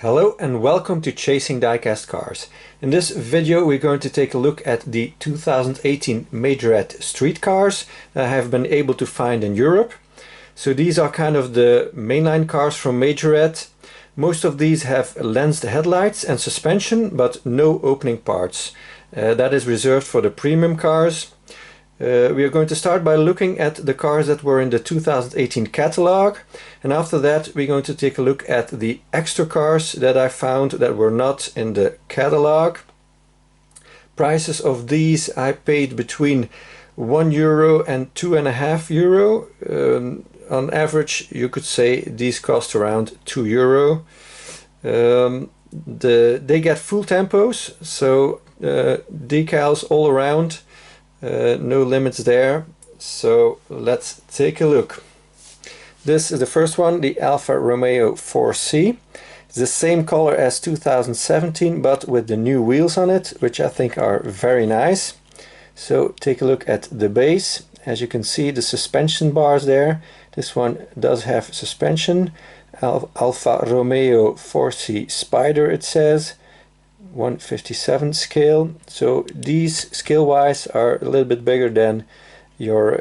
Hello and welcome to Chasing Diecast Cars. In this video we're going to take a look at the 2018 Majorette street cars that I have been able to find in Europe. So these are kind of the mainline cars from Majorette. Most of these have lensed headlights and suspension but no opening parts. That is reserved for the premium cars. We are going to start by looking at the cars that were in the 2018 catalog, and after that we're going to take a look at the extra cars that I found that were not in the catalog. Prices of these I paid between €1 and €2.50. On average you could say these cost around €2. They get full tempos, so decals all around. No limits there, so let's take a look. This is the first one, the Alfa Romeo 4C. It's the same color as 2017 but with the new wheels on it, which I think are very nice. So take a look at the base. As you can see, the suspension bars there. This one does have suspension. Alfa Romeo 4C Spyder it says. 157 scale, so these scale wise are a little bit bigger than your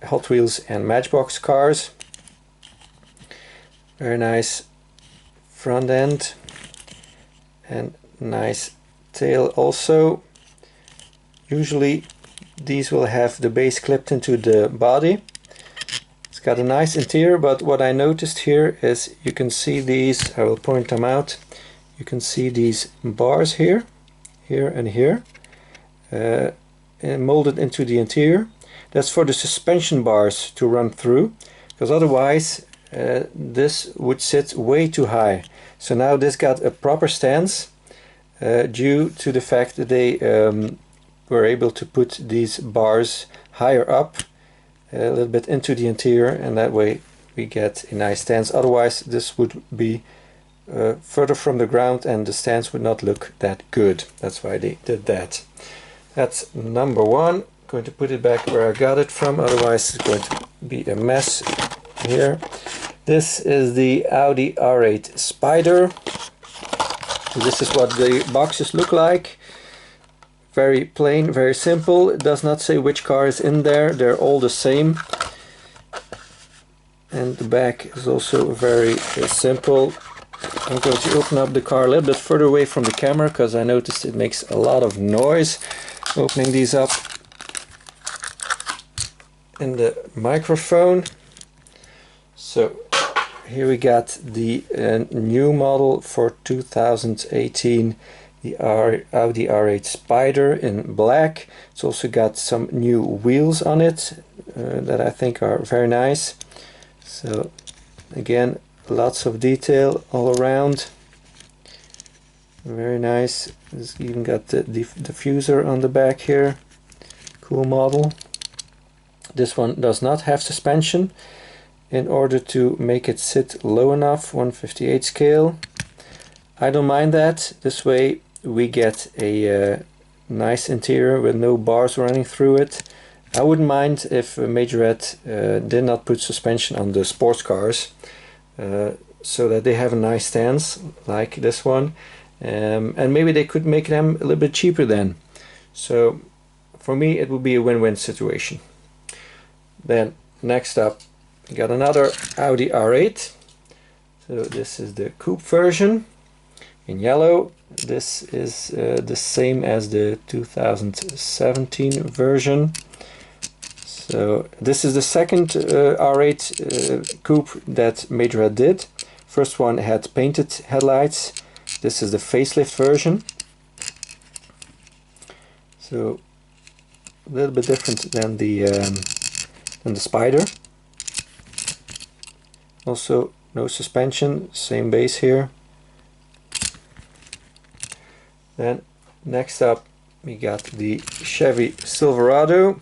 Hot Wheels and Matchbox cars. Very nice front end and nice tail also. Usually these will have the base clipped into the body. It's got a nice interior, but what I noticed here is you can see these, I will point them out. You can see these bars here, here and here, and molded into the interior. That's for the suspension bars to run through, because otherwise this would sit way too high. So now this got a proper stance due to the fact that they were able to put these bars higher up, a little bit into the interior, and that way we get a nice stance. Otherwise this would be further from the ground and the stance would not look that good. That's why they did that. That's number one. Going to put it back where I got it from, otherwise it's going to be a mess here. This is the Audi R8 Spyder. This is what the boxes look like. Very plain, very simple. It does not say which car is in there. They're all the same. And the back is also very simple. I'm going to open up the car a little bit further away from the camera because I noticed it makes a lot of noise opening these up in the microphone. So here we got the new model for 2018, the Audi R8 Spyder in black. It's also got some new wheels on it that I think are very nice. So again, lots of detail all around. Very nice. It's even got the diffuser on the back here. Cool model. This one does not have suspension. In order to make it sit low enough, 158 scale. I don't mind that. This way we get a nice interior with no bars running through it. I wouldn't mind if Majorette did not put suspension on the sports cars. So that they have a nice stance like this one, and maybe they could make them a little bit cheaper then. So for me it would be a win-win situation. Then next up we got another Audi R8. So this is the coupe version in yellow. This is the same as the 2017 version. So this is the second R8 coupe that Majorette did. First one had painted headlights. This is the facelift version. So a little bit different than the Spyder. Also no suspension, same base here. Then next up we got the Chevy Silverado.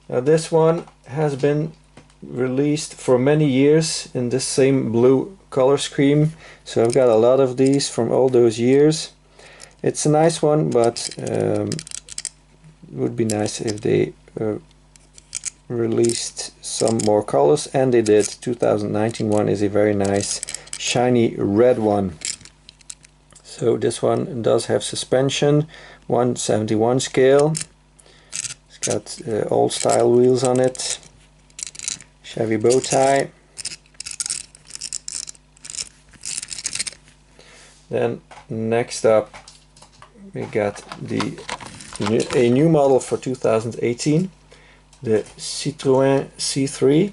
Now this one has been released for many years in this same blue color scheme, so I've got a lot of these from all those years. It's a nice one, but it would be nice if they released some more colors, and they did. 2019 one is a very nice shiny red one. So this one does have suspension, 171 scale. It's got old style wheels on it, Chevy bow tie. Then next up we got a new model for 2018, the Citroën C3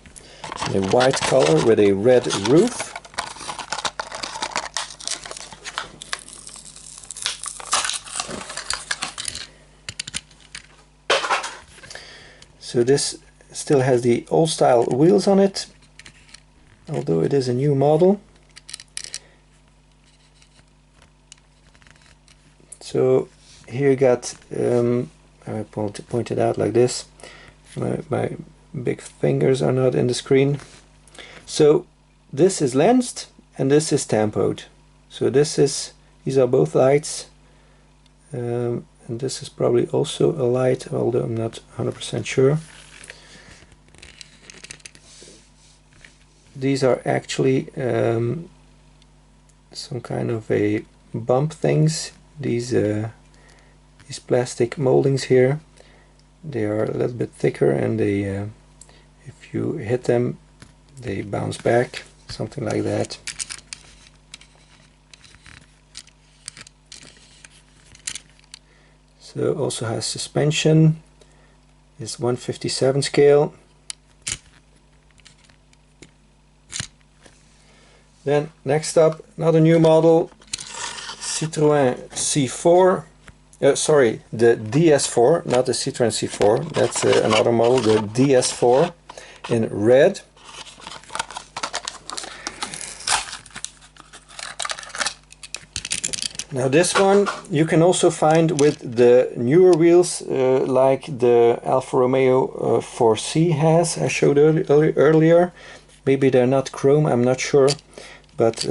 in a white color with a red roof. So this still has the old style wheels on it, although it is a new model. So here you got, I point it out like this, my big fingers are not in the screen. So this is lensed and this is tampoed. So these are both lights, and this is probably also a light, although I'm not 100% sure. These are actually some kind of a bump things. These plastic moldings here, they are a little bit thicker, and they, if you hit them, they bounce back, something like that. So also has suspension, is 157 scale. Then next up, another new model, Citroën C4, sorry, the DS4, not the Citroën C4, that's another model, the DS4 in red. Now this one you can also find with the newer wheels, like the Alfa Romeo 4C has, I showed earlier. Maybe they're not chrome, I'm not sure, but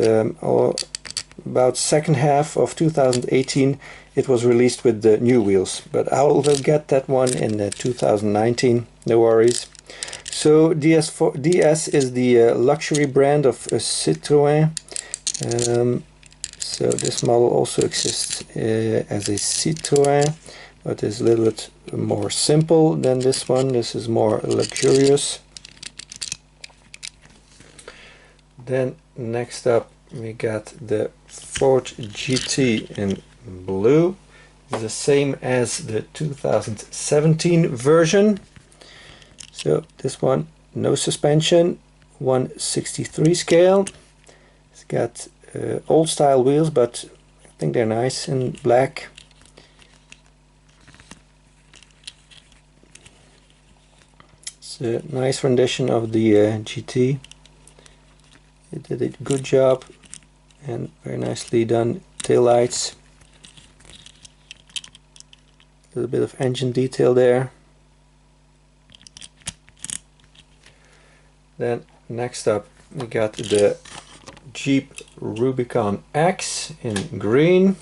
about second half of 2018 it was released with the new wheels, but I will get that one in 2019, no worries. So DS is the luxury brand of Citroën. So this model also exists as a Citroën, but is a little bit more simple than this one. This is more luxurious. Then next up we got the Ford GT in blue, the same as the 2017 version. So this one, no suspension, 163 scale. It's got old style wheels, but I think they're nice in black. It's a nice rendition of the GT. It did a good job and very nicely done tail lights. A little bit of engine detail there. Then next up we got the Jeep Rubicon X in green,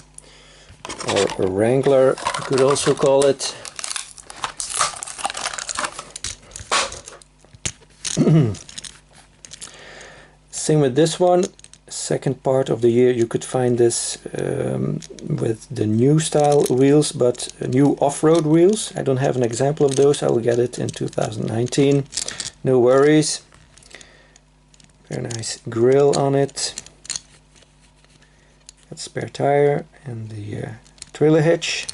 or a Wrangler you could also call it. Same with this one, second part of the year you could find this with the new style wheels, but new off-road wheels. I don't have an example of those, I will get it in 2019, no worries. Very nice grille on it. Got spare tire and the trailer hitch.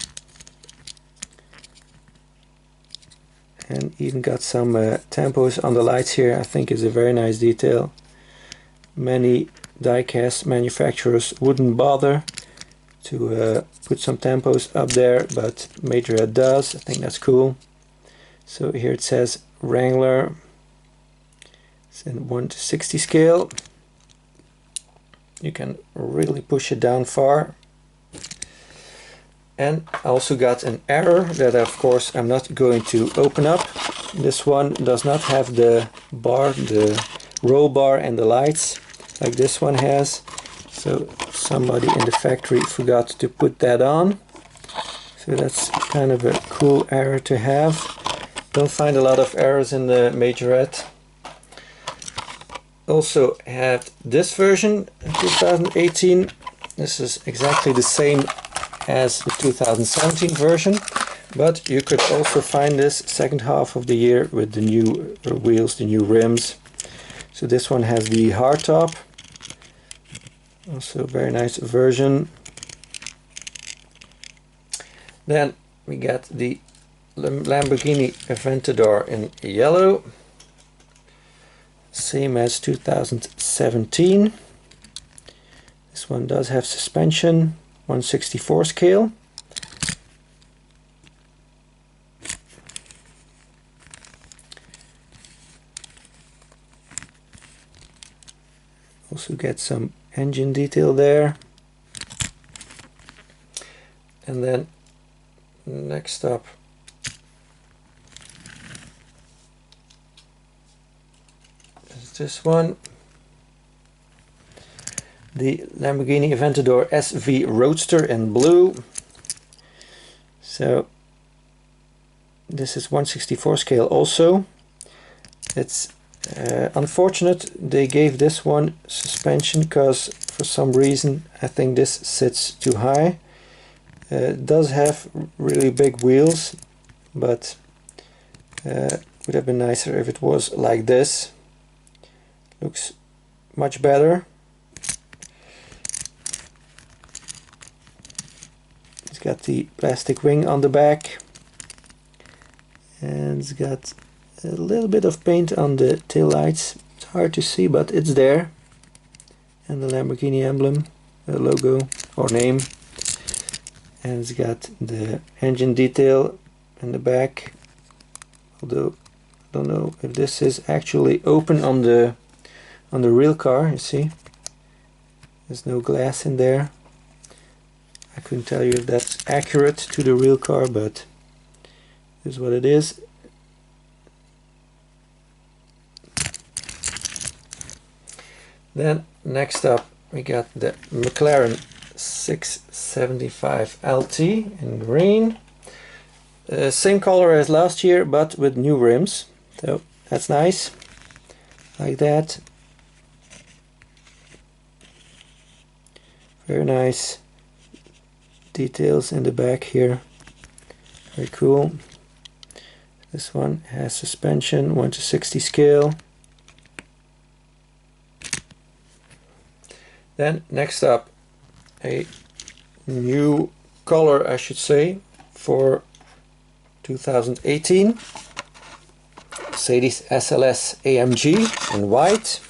And even got some tampos on the lights here. I think is a very nice detail. Many diecast manufacturers wouldn't bother to put some tampos up there, but Majorette does. I think that's cool. So here it says Wrangler. It's in 1:60 scale. You can really push it down far. And I also got an error that of course I'm not going to open up. This one does not have the bar, the roll bar and the lights like this one has. So somebody in the factory forgot to put that on. So that's kind of a cool error to have. Don't find a lot of errors in the Majorette. also have this version, 2018. This is exactly the same as the 2017 version, but you could also find this second half of the year with the new wheels, the new rims. So this one has the hardtop, also a very nice version. Then we got the Lamborghini Aventador in yellow, same as 2017. This one does have suspension, 1/64 scale. Also get some engine detail there. And then next up is this one, the Lamborghini Aventador SV Roadster in blue. So this is 1/64 scale also. It's unfortunate they gave this one suspension because for some reason I think this sits too high. It does have really big wheels, but would have been nicer if it was like this. Looks much better. It's got the plastic wing on the back, and it's got a little bit of paint on the tail lights. It's hard to see, but it's there. And the Lamborghini emblem, logo or name. And it's got the engine detail in the back. Although I don't know if this is actually open on the real car. You see, there's no glass in there. I couldn't tell you if that's accurate to the real car, but this is what it is. Then next up we got the McLaren 675 LT in green. Same color as last year, but with new rims. So that's nice. Like that. Very nice details in the back here. Very cool. This one has suspension, 1/60 scale. Then next up, a new color, I should say, for 2018. Mercedes SLS AMG in white.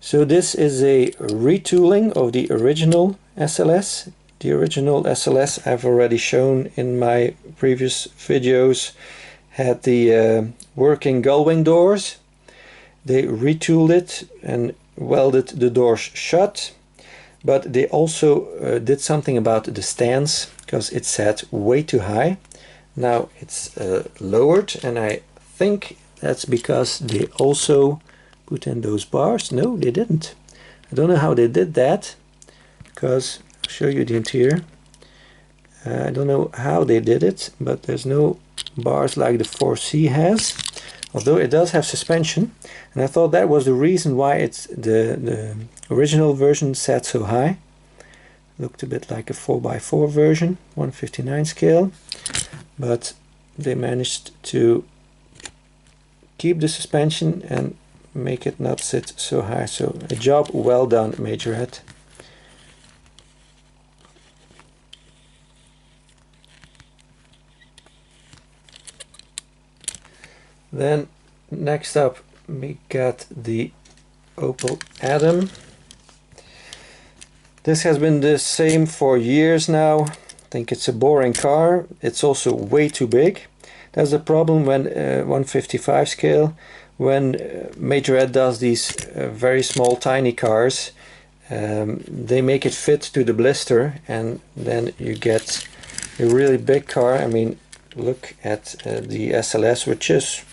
So this is a retooling of the original SLS. The original SLS I've already shown in my previous videos had the working gullwing doors. They retooled it and welded the doors shut, but they also did something about the stands because it sat way too high. Now it's lowered, and I think that's because they also put in those bars. No, they didn't. I don't know how they did that, because I'll show you the interior. I don't know how they did it, but there's no bars like the 4C has, although it does have suspension, and I thought that was the reason why it's the original version sat so high. Looked a bit like a 4x4 version, 1/59 scale, but they managed to keep the suspension and make it not sit so high. So a job well done, Majorette. Then next up we got the Opel Adam. This has been the same for years now. I think it's a boring car. It's also way too big. That's the problem when 1/55 scale, when Majorette does these very small tiny cars, they make it fit to the blister, and then you get a really big car. I mean, look at the SLS, which is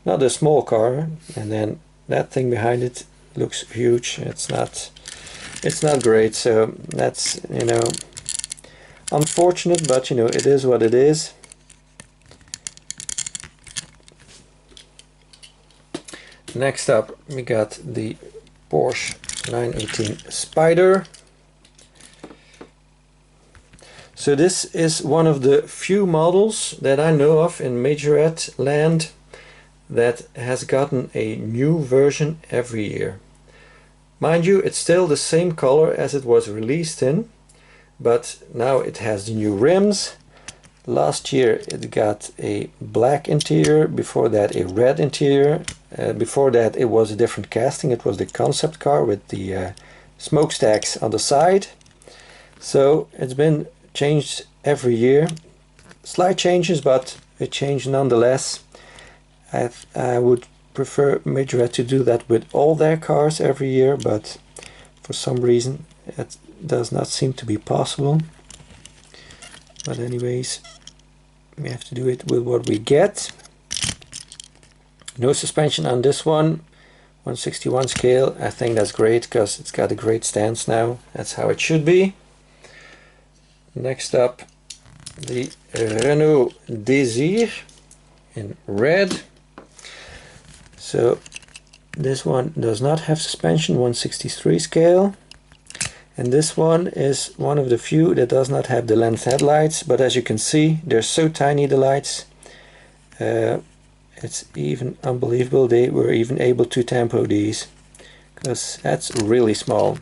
not a small car, and then that thing behind it looks huge. It's not great. So that's, you know, unfortunate, but you know, it is what it is. Next up we got the Porsche 918 Spyder. So this is one of the few models that I know of in Majorette land that has gotten a new version every year. Mind you, it's still the same color as it was released in, but now it has the new rims. Last year it got a black interior, before that a red interior, before that it was a different casting, it was the concept car with the smokestacks on the side. So it's been changed every year. Slight changes, but a change nonetheless. I would prefer Majorette to do that with all their cars every year, but for some reason it does not seem to be possible. But anyways, we have to do it with what we get. No suspension on this one, 161 scale. I think that's great because it's got a great stance now. That's how it should be. Next up, the Renault Disease in red. So this one does not have suspension, 163 scale. And this one is one of the few that does not have the lens headlights, but as you can see, they're so tiny, the lights. It's even unbelievable they were even able to tempo these, because that's really small.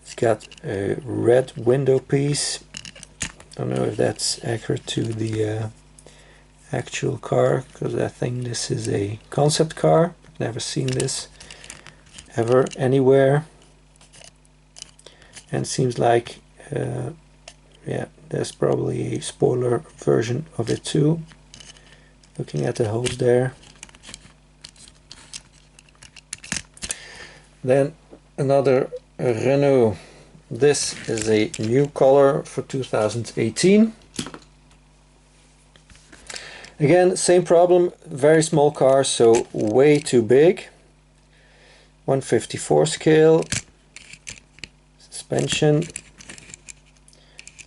It's got a red window piece. Don't know if that's accurate to the actual car, because I think this is a concept car. I've never seen this ever anywhere. And seems like yeah, there's probably a spoiler version of it too, looking at the holes there. Then another Renault. This is a new color for 2018. Again, same problem, very small car, so way too big. 154 scale. Suspension,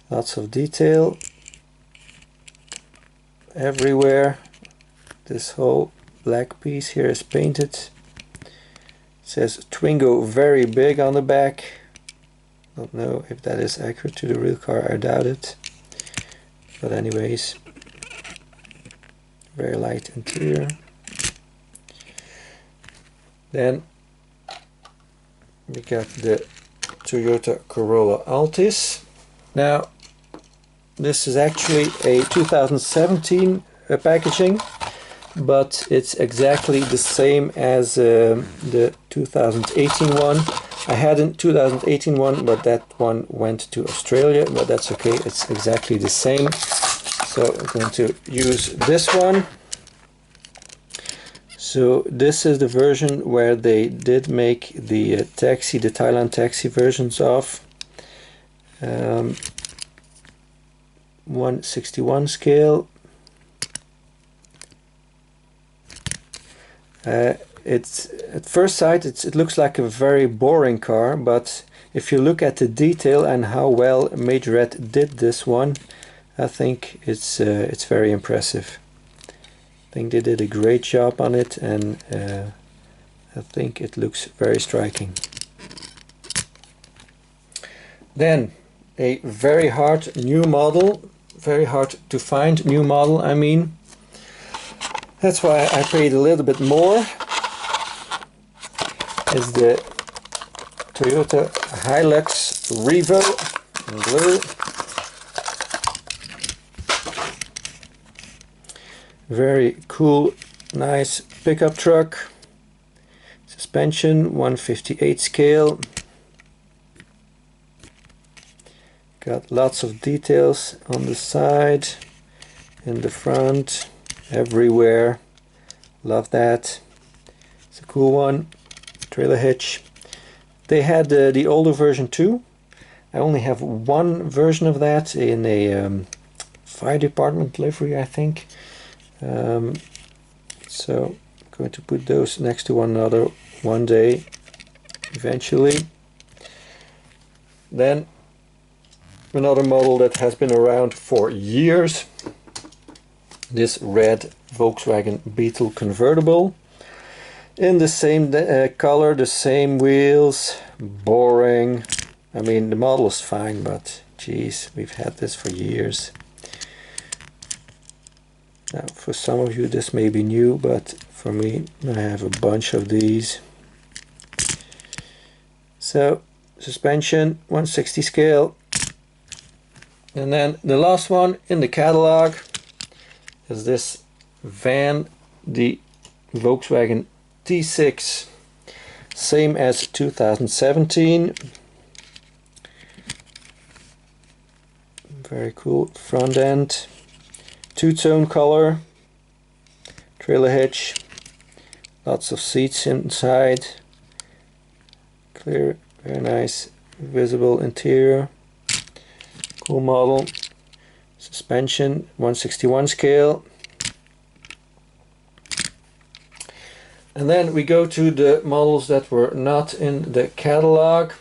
lots of detail everywhere. This whole black piece here is painted. It says Twingo very big on the back. Don't know if that is accurate to the real car, I doubt it. But anyways, very light interior. Then we got the Toyota Corolla Altis. Now this is actually a 2017 packaging, but it's exactly the same as the 2018 one. I had a 2018 one, but that one went to Australia, but that's okay, it's exactly the same. So I'm going to use this one. So this is the version where they did make the taxi, the Thailand taxi versions of. 161 scale. It's at first sight it looks like a very boring car, but if you look at the detail and how well Majorette did this one, I think it's very impressive. I think they did a great job on it, and I think it looks very striking. Then a very hard new model, very hard to find new model, I mean. That's why I paid a little bit more. Is the Toyota Hilux Revo in blue. Very cool, nice pickup truck. Suspension 158 scale. Got lots of details on the side, in the front, everywhere. Love that. It's a cool one. Trailer hitch. They had the older version too. I only have one version of that in a fire department livery, I think. So I'm going to put those next to one another one day, eventually. Then another model that has been around for years. This red Volkswagen Beetle convertible. in the same color, the same wheels. Boring. I mean, the model is fine, but geez, we've had this for years. Now, for some of you this may be new, but for me, I have a bunch of these. So, suspension, 160 scale. And then the last one in the catalog is this van, the Volkswagen T6. Same as 2017. Very cool front end. Two-tone color. Trailer hitch. Lots of seats inside. Clear, very nice, visible interior. Cool model. Suspension, 161 scale. And then we go to the models that were not in the catalog.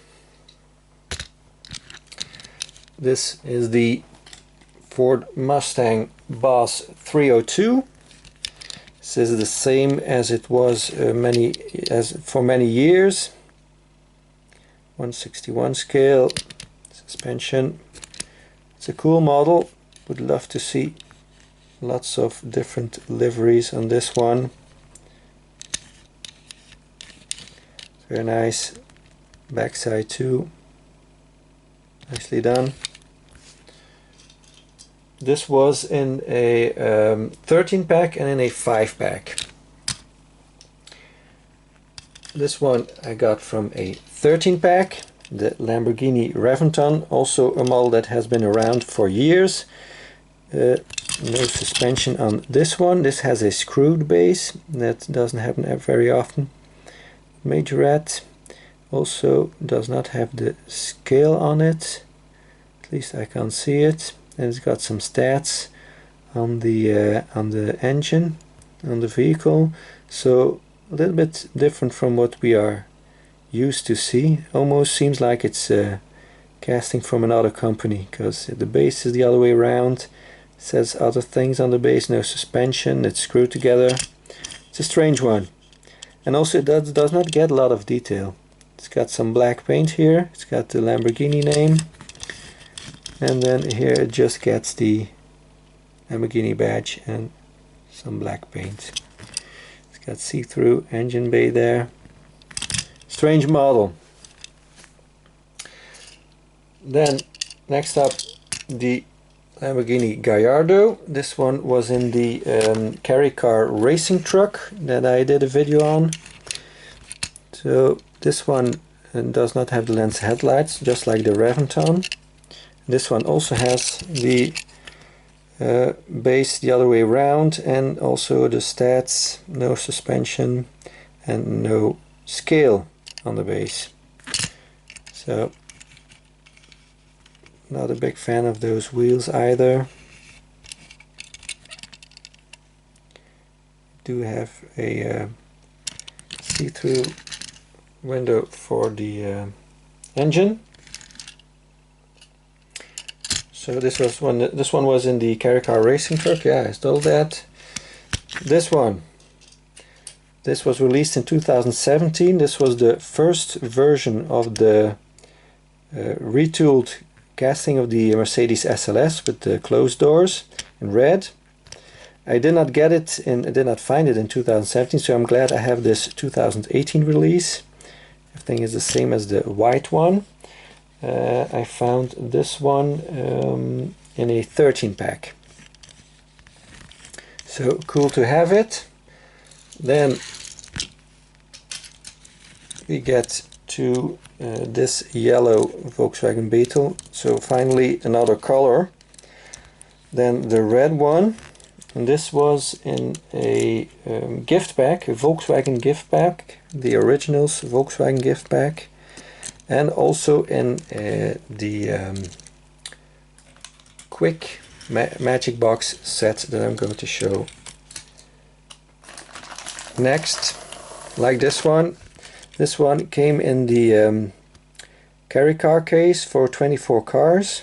This is the Ford Mustang Boss 302. This is the same as it was for many years. 161 scale. Suspension. It's a cool model. Would love to see lots of different liveries on this one. Very nice. Backside too. Nicely done. This was in a 13 pack and in a 5 pack. This one I got from a 13 pack. The Lamborghini Reventon, also a model that has been around for years. No suspension on this one. This has a screwed base. That doesn't happen very often. Majorette also does not have the scale on it. At least I can't see it. And it's got some stats on the engine, on the vehicle. So a little bit different from what we are used to see. Almost seems like it's casting from another company, because the base is the other way around. It says other things on the base, no suspension, it's screwed together. It's a strange one. And also it does not get a lot of detail. It's got some black paint here, it's got the Lamborghini name, and then here it just gets the Lamborghini badge and some black paint. It's got see-through engine bay there. Strange model. Then next up, the Lamborghini Gallardo. This one was in the carry car racing truck that I did a video on. So this one does not have the lens headlights, just like the Reventon. This one also has the base the other way around, and also the stats, no suspension and no scale on the base. So not a big fan of those wheels either. Do have a see-through window for the engine. So this one was in the carry car racing truck. Yeah, I stole that. This one. This was released in 2017. This was the first version of the retooled casting of the Mercedes SLS with the closed doors in red. I did not get it I did not find it in 2017, so I'm glad I have this 2018 release. Everything is the same as the white one. I found this one in a 13 pack. So cool to have it. Then we get to this yellow Volkswagen Beetle. So finally another color than the red one. And this was in a gift pack, a Volkswagen gift pack, the originals Volkswagen gift pack, and also in the quick magic box set that I'm going to show next. Like this one. This one came in the carry car case for 24 cars,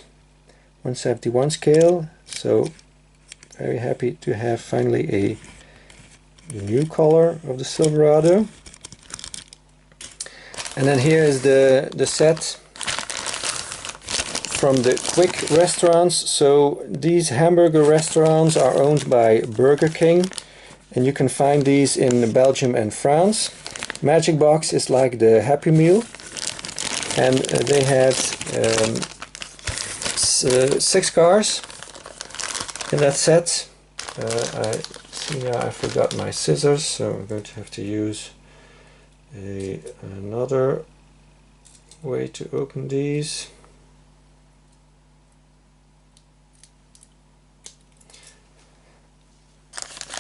171 scale. So very happy to have finally a new color of the Silverado. And then here is the set from the quick restaurants. So these hamburger restaurants are owned by Burger King, and you can find these in Belgium and France. Magic Box is like the Happy Meal, and they had 6 cars in that set. I see now I forgot my scissors, so I'm going to have to use another way to open these.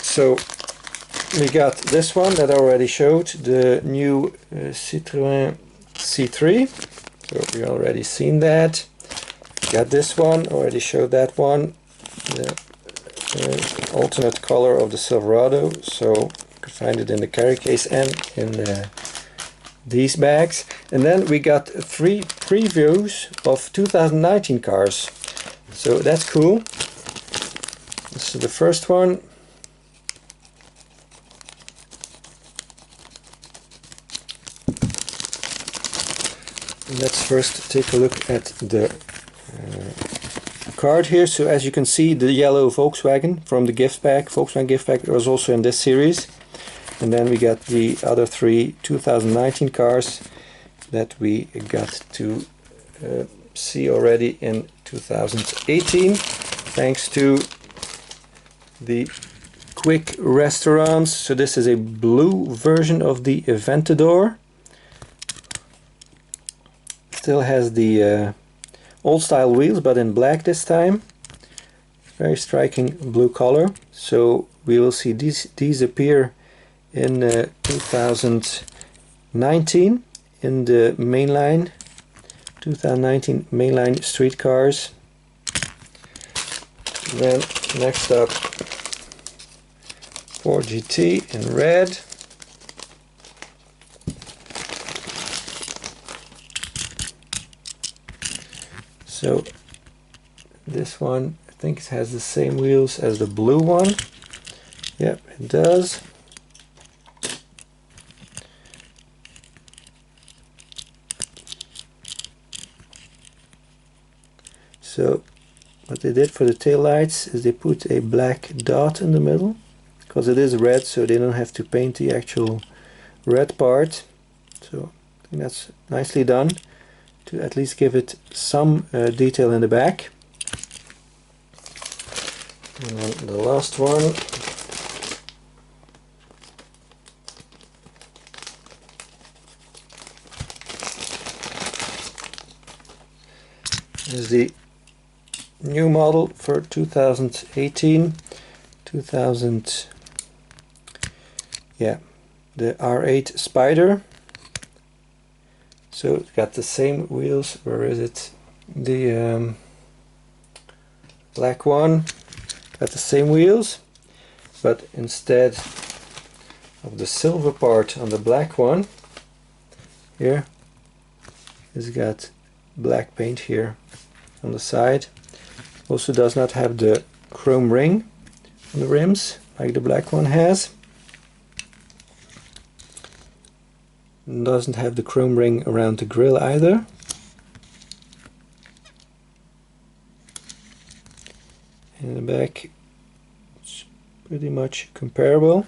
So we got this one that I already showed, the new Citroën C3. So we already seen that. Got this one, already showed that one. The alternate color of the Silverado, so you can find it in the carry case and in these bags. And then we got 3 previews of 2019 cars, so that's cool. This is the first one. Let's first take a look at the card here. So as you can see, the yellow Volkswagen from the gift pack, Volkswagen gift pack, was also in this series. And then we got the other 3 2019 cars that we got to see already in 2018, thanks to the quick restaurants. So this is a blue version of the Aventador. Still has the old style wheels, but in black this time. Very striking blue color. So we will see these appear in 2019 in the mainline, 2019 mainline street cars. Then next up, Ford GT in red. So this one, I think it has the same wheels as the blue one. Yep, it does. So what they did for the taillights is they put a black dot in the middle, because it is red, so they don't have to paint the actual red part. So I think that's nicely done, to at least give it some detail in the back. And then the last one is the new model for 2018, the R8 Spyder. So it's got the same wheels. Where is it? The black one got the same wheels, but instead of the silver part on the black one, here it's got black paint here on the side. Also does not have the chrome ring on the rims like the black one has. Doesn't have the chrome ring around the grille either. In the back it's pretty much comparable.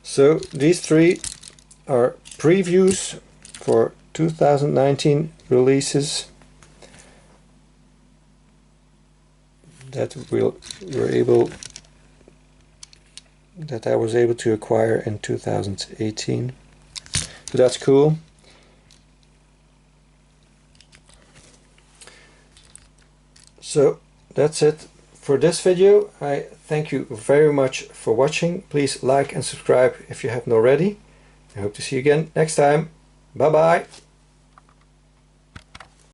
So these 3 are previews for 2019 releases that I was able to acquire in 2018. So that's cool. So that's it for this video. I thank you very much for watching. Please like and subscribe if you haven't already. I hope to see you again next time. Bye bye.